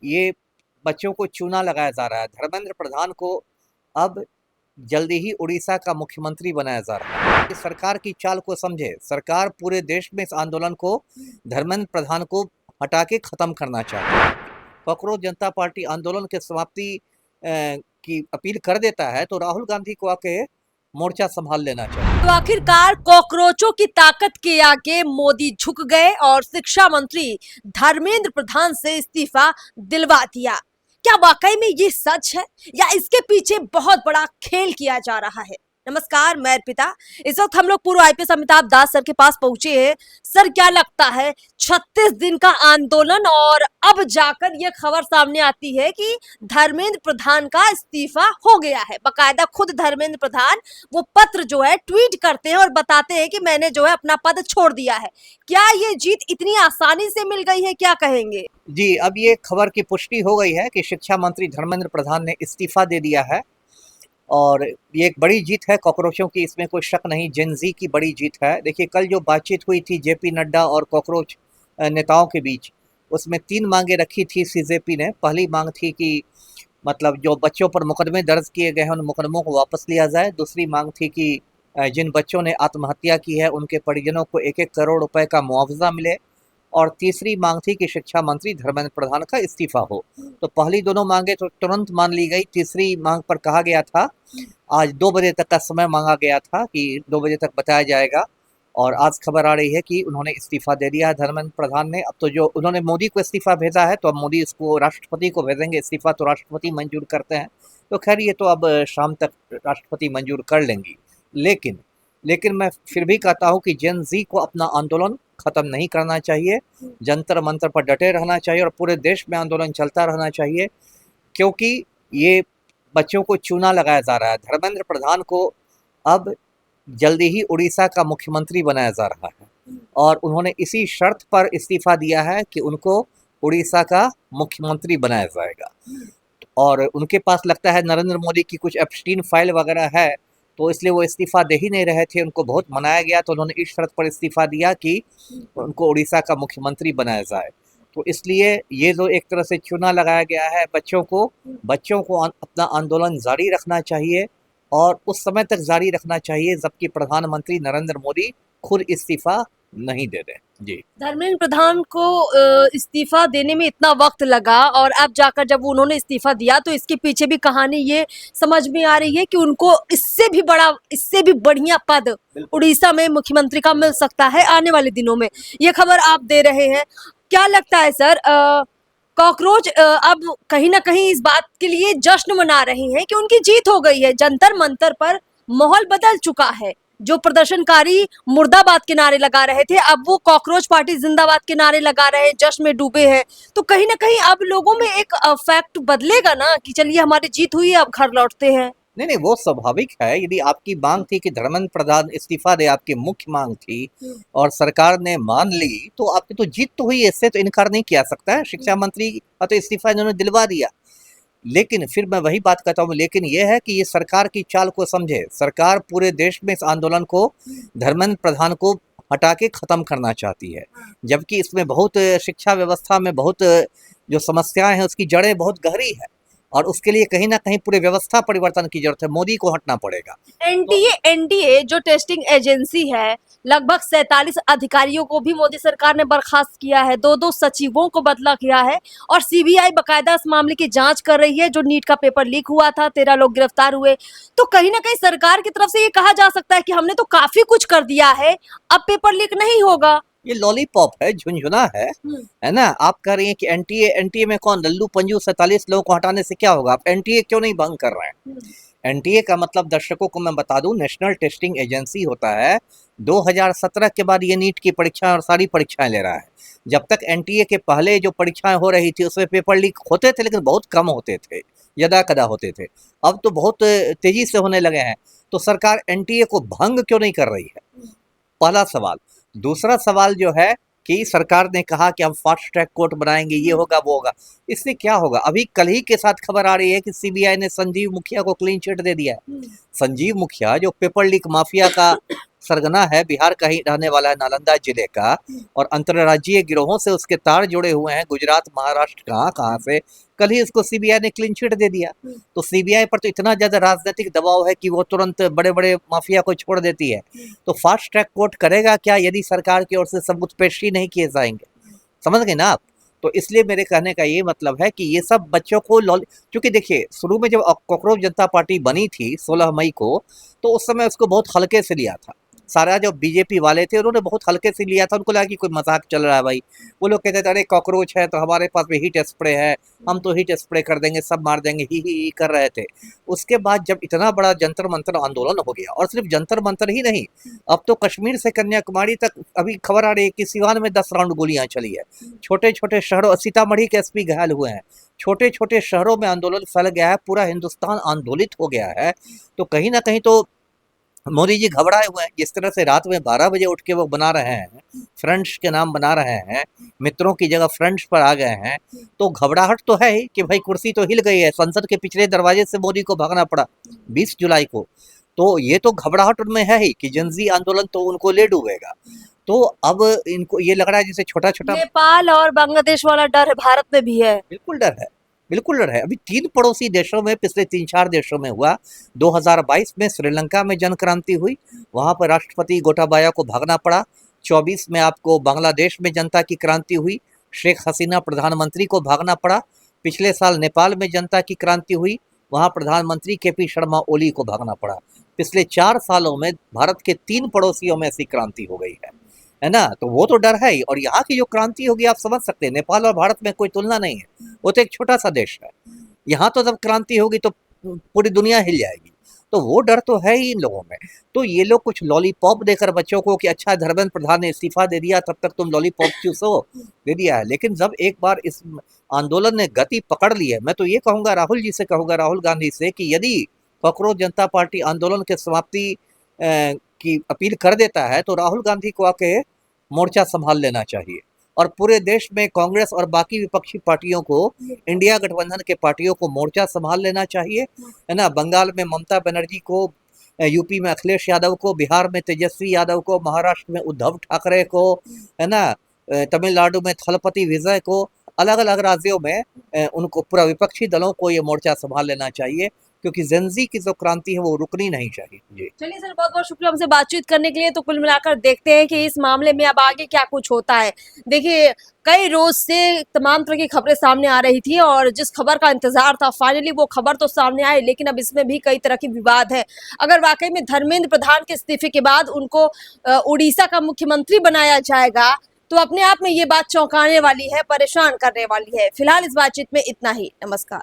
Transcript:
ये बच्चों को चूना लगाया जा रहा है। धर्मेंद्र प्रधान को अब जल्दी ही उड़ीसा का मुख्यमंत्री बनाया जा रहा है। इस सरकार की चाल को समझे। सरकार पूरे देश में इस आंदोलन को धर्मेंद्र प्रधान को हटा के खत्म करना चाहती है। कॉकरोच जनता पार्टी आंदोलन के समाप्ति की अपील कर देता है तो राहुल गांधी को आके मोर्चा संभाल लेना चाहिए। तो आखिरकार कॉकरोचों की ताकत के आगे मोदी झुक गए और शिक्षा मंत्री धर्मेंद्र प्रधान से इस्तीफा दिलवा दिया। क्या वाकई में ये सच है या इसके पीछे बहुत बड़ा खेल किया जा रहा है? नमस्कार, मैं अर्पिता। इस वक्त हम लोग पूर्व आईपीएस अमिताभ दास सर के पास पहुंचे हैं। सर, क्या लगता है 36 दिन का आंदोलन और अब जाकर ये खबर सामने आती है कि धर्मेंद्र प्रधान का इस्तीफा हो गया है। बकायदा खुद धर्मेंद्र प्रधान वो पत्र जो है ट्वीट करते हैं और बताते हैं कि मैंने जो है अपना पद छोड़ दिया है। क्या ये जीत इतनी आसानी से मिल गई है? क्या कहेंगे? जी, अब ये खबर की पुष्टि हो गई है कि शिक्षा मंत्री धर्मेंद्र प्रधान ने इस्तीफा दे दिया है और ये एक बड़ी जीत है कॉकरोचों की, इसमें कोई शक नहीं। जेनजी की बड़ी जीत है। देखिए, कल जो बातचीत हुई थी जेपी नड्डा और कॉकरोच नेताओं के बीच, उसमें 3 मांगे रखी थी सीजेपी ने। पहली मांग थी कि मतलब जो बच्चों पर मुकदमे दर्ज किए गए हैं उन मुकदमों को वापस लिया जाए। दूसरी मांग थी कि जिन बच्चों ने आत्महत्या की है उनके परिजनों को 1-1 करोड़ रुपए का मुआवजा मिले। और तीसरी मांग थी कि शिक्षा मंत्री धर्मेंद्र प्रधान का इस्तीफा हो। तो पहली दोनों मांगे तो तुरंत मान ली गई। तीसरी मांग पर कहा गया था, आज 2 बजे तक का समय मांगा गया था कि 2 बजे तक बताया जाएगा, और आज खबर आ रही है कि उन्होंने इस्तीफा दे दिया है धर्मेंद्र प्रधान ने। अब तो जो उन्होंने मोदी को इस्तीफा भेजा है तो अब मोदी इसको राष्ट्रपति को भेजेंगे। इस्तीफा तो राष्ट्रपति मंजूर करते हैं, तो खैर ये तो अब शाम तक राष्ट्रपति मंजूर कर लेंगी। लेकिन मैं फिर भी कहता हूँ कि जेन जी को अपना आंदोलन खत्म नहीं करना चाहिए। जंतर मंतर पर डटे रहना चाहिए और पूरे देश में आंदोलन चलता रहना चाहिए, क्योंकि ये बच्चों को चूना लगाया जा रहा है। धर्मेंद्र प्रधान को अब जल्दी ही उड़ीसा का मुख्यमंत्री बनाया जा रहा है और उन्होंने इसी शर्त पर इस्तीफा दिया है कि उनको उड़ीसा का मुख्यमंत्री बनाया जाएगा। और उनके पास लगता है नरेंद्र मोदी की कुछ एप्स्टीन फाइल वगैरह है, तो इसलिए वो इस्तीफा दे ही नहीं रहे थे। उनको बहुत मनाया गया तो उन्होंने इस शर्त पर इस्तीफा दिया कि उनको उड़ीसा का मुख्यमंत्री बनाया जाए। तो इसलिए ये जो एक तरह से चूना लगाया गया है बच्चों को अपना आंदोलन जारी रखना चाहिए और उस समय तक जारी रखना चाहिए जबकि प्रधानमंत्री नरेंद्र मोदी खुद इस्तीफा नहीं दे रहे। जी, धर्मेंद्र प्रधान को इस्तीफा देने में इतना वक्त लगा और अब जाकर जब उन्होंने इस्तीफा दिया तो इसके पीछे भी कहानी ये समझ में आ रही है कि उनको इससे भी बढ़िया पद उड़ीसा में मुख्यमंत्री का मिल सकता है आने वाले दिनों में। ये खबर आप दे रहे हैं। क्या लगता है सर, कॉकरोच अब कहीं ना कहीं इस बात के लिए जश्न मना रही हैं कि उनकी जीत हो गई है? जंतर मंतर पर माहौल बदल चुका है। जो प्रदर्शनकारी मुर्दाबाद के नारे लगा रहे थे अब वो कॉकरोच पार्टी जिंदाबाद के नारे लगा रहे हैं, जश्न में डूबे हैं। तो कहीं ना कहीं अब लोगों में एक फैक्ट बदलेगा ना कि चलिए हमारी जीत हुई है, अब घर लौटते हैं। नहीं, वो स्वाभाविक है। यदि आपकी मांग थी कि धर्मेंद्र प्रधान इस्तीफा दे, आपकी मुख्य मांग थी और सरकार ने मान ली, तो आपकी तो जीत तो हुई। इससे तो इनकार नहीं किया सकता है। शिक्षा मंत्री का तो इस्तीफा इन्होंने दिलवा दिया। लेकिन फिर मैं वही बात कहता हूँ, लेकिन ये है कि ये सरकार की चाल को समझे। सरकार पूरे देश में इस आंदोलन को धर्मेंद्र प्रधान को हटा के खत्म करना चाहती है, जबकि इसमें बहुत शिक्षा व्यवस्था में बहुत जो समस्याएं हैं उसकी जड़ें बहुत गहरी है और उसके लिए कहीं ना कहीं पूरी व्यवस्था परिवर्तन की जरूरत है। मोदी को हटना पड़ेगा। एनटीए जो टेस्टिंग एजेंसी है, लगभग 47 अधिकारियों को भी मोदी सरकार ने बर्खास्त किया है, 2-2 सचिवों को बदला किया है और सीबीआई बकायदा इस मामले की जांच कर रही है। जो नीट का पेपर लीक हुआ था, 13 लोग गिरफ्तार हुए। तो कहीं ना कहीं सरकार की तरफ से ये कहा जा सकता है कि हमने तो काफी कुछ कर दिया है, अब पेपर लीक नहीं होगा। ये लॉलीपॉप है, झुनझुना है ना। आप कह रही हैं कि एनटीए में कौन लल्लू पंजू 47 लोगों को हटाने से क्या होगा? आप एनटीए क्यों नहीं भंग कर रहे हैं? एनटीए का मतलब दर्शकों को मैं बता दूं, नेशनल टेस्टिंग एजेंसी होता है। 2017 के बाद ये नीट की परीक्षाएं और सारी परीक्षाएं ले रहा है। जब तक एनटीए के पहले जो परीक्षाएं हो रही थी उसमें पेपर लीक होते थे, लेकिन बहुत कम होते थे, यदा कदा होते थे। अब तो बहुत तेजी से होने लगे हैं। तो सरकार एनटीए को भंग क्यों नहीं कर रही है? पहला सवाल। दूसरा सवाल जो है कि सरकार ने कहा कि हम फास्ट ट्रैक कोर्ट बनाएंगे, ये होगा वो होगा। इससे क्या होगा? अभी कल ही के साथ खबर आ रही है कि सीबीआई ने संजीव मुखिया को क्लीन चिट दे दिया है। संजीव मुखिया जो पेपर लीक माफिया का सरगना है, बिहार का ही रहने वाला है, नालंदा जिले का, और अंतर्राज्यीय गिरोहों से उसके तार जुड़े हुए हैं, गुजरात, महाराष्ट्र, कहाँ कहाँ से। कल ही इसको सीबीआई ने क्लीन चिट दे दिया। तो सीबीआई पर तो इतना ज्यादा राजनीतिक दबाव है कि वो तुरंत बड़े बड़े माफिया को छोड़ देती है। तो फास्ट ट्रैक कोर्ट करेगा क्या यदि सरकार की ओर से सबूत पेश ही नहीं किए जाएंगे? समझ गए ना आप? तो इसलिए मेरे कहने का ये मतलब है कि ये सब बच्चों को क्योंकि देखिए, शुरू में जब कॉकरोच जनता पार्टी बनी थी 16 मई को, तो उस समय उसको बहुत हल्के से लिया था। सारा जो बीजेपी वाले थे उन्होंने बहुत हल्के से लिया था, उनको लगा कि कोई मजाक चल रहा है भाई। वो लोग कहते थे अरे कॉकरोच है तो हमारे पास भी हीट स्प्रे है, हम तो हीट स्प्रे कर देंगे, सब मार देंगे, ही कर रहे थे। उसके बाद जब इतना बड़ा जंतर मंतर आंदोलन हो गया, और सिर्फ जंतर मंतर ही नहीं, अब तो कश्मीर से कन्याकुमारी तक अभी खबर आ रही है कि सिवान में 10 राउंड गोलियां चली है। छोटे छोटे शहरों, सीतामढ़ी के एसपी घायल हुए हैं, छोटे छोटे शहरों में आंदोलन फैल गया है, पूरा हिंदुस्तान आंदोलित हो गया है। तो कहीं ना कहीं तो मोदी जी घबराए हुए हैं। जिस तरह से रात में 12 बजे उठ के वो बना रहे हैं, फ्रंट्स के नाम बना रहे हैं, मित्रों की जगह फ्रंट्स पर आ गए हैं, तो घबराहट तो है ही कि भाई कुर्सी तो हिल गई है। संसद के पिछले दरवाजे से मोदी को भागना पड़ा 20 जुलाई को। तो ये तो घबराहट उनमें है ही कि जनजी आंदोलन तो उनको ले डूबेगा। तो अब इनको ये लग रहा है जैसे छोटा छोटा नेपाल और बांग्लादेश वाला डर भारत में भी है। बिल्कुल डर है, बिल्कुल डर है। अभी 3 पड़ोसी देशों में, पिछले 3-4 देशों में हुआ। 2022 में श्रीलंका में जन क्रांति हुई, वहां पर राष्ट्रपति गोटाबाया को भागना पड़ा। 24 में आपको बांग्लादेश में जनता की क्रांति हुई, शेख हसीना प्रधानमंत्री को भागना पड़ा। पिछले साल नेपाल में जनता की क्रांति हुई, वहां प्रधानमंत्री केपी शर्मा ओली को भागना पड़ा। पिछले 4 सालों में भारत के 3 पड़ोसियों में ऐसी क्रांति हो गई है ना? तो वो तो डर है ही। और यहाँ की जो क्रांति होगी आप समझ सकते हैं, नेपाल और भारत में कोई तुलना नहीं है, वो तो एक छोटा सा देश है। यहाँ तो जब क्रांति होगी तो पूरी दुनिया हिल जाएगी। तो वो डर तो है ही इन लोगों में। तो ये लोग कुछ लॉलीपॉप देकर बच्चों को कि अच्छा धर्मेंद्र प्रधान ने इस्तीफा दे दिया, तब तक तुम लॉलीपॉप चूसो, दे दिया है। लेकिन जब एक बार इस आंदोलन ने गति पकड़ ली है, मैं तो ये कहूँगा, राहुल जी से कहूँगा, राहुल गांधी से, कि यदि कॉकरोच जनता पार्टी आंदोलन के समाप्ति की अपील कर देता है तो राहुल गांधी को आके मोर्चा संभाल लेना चाहिए। और पूरे देश में कांग्रेस और बाकी विपक्षी पार्टियों को, इंडिया गठबंधन के पार्टियों को मोर्चा संभाल लेना चाहिए, है ना? बंगाल में ममता बनर्जी को, यूपी में अखिलेश यादव को, बिहार में तेजस्वी यादव को, महाराष्ट्र में उद्धव ठाकरे को, है ना, तमिलनाडु में थलपति विजय को, अलग अलग राज्यों में उनको, पूरा विपक्षी दलों को ये मोर्चा संभाल लेना चाहिए, क्योंकि जेनजी की जो क्रांति है वो रुकनी नहीं चाहिए। जी चलिए सर, बहुत बहुत शुक्रिया हमसे बातचीत करने के लिए। तो कुल मिलाकर देखते हैं कि इस मामले में अब आगे क्या कुछ होता है। देखिए, कई रोज से तमाम तरह की खबरें सामने आ रही थी और जिस खबर का इंतजार था, फाइनली वो खबर तो सामने आई, लेकिन अब इसमें भी कई तरह की विवाद है। अगर वाकई में धर्मेंद्र प्रधान के इस्तीफे के बाद उनको उड़ीसा का मुख्यमंत्री बनाया जाएगा, तो अपने आप में ये बात चौंकाने वाली है, परेशान करने वाली है। फिलहाल इस बातचीत में इतना ही। नमस्कार।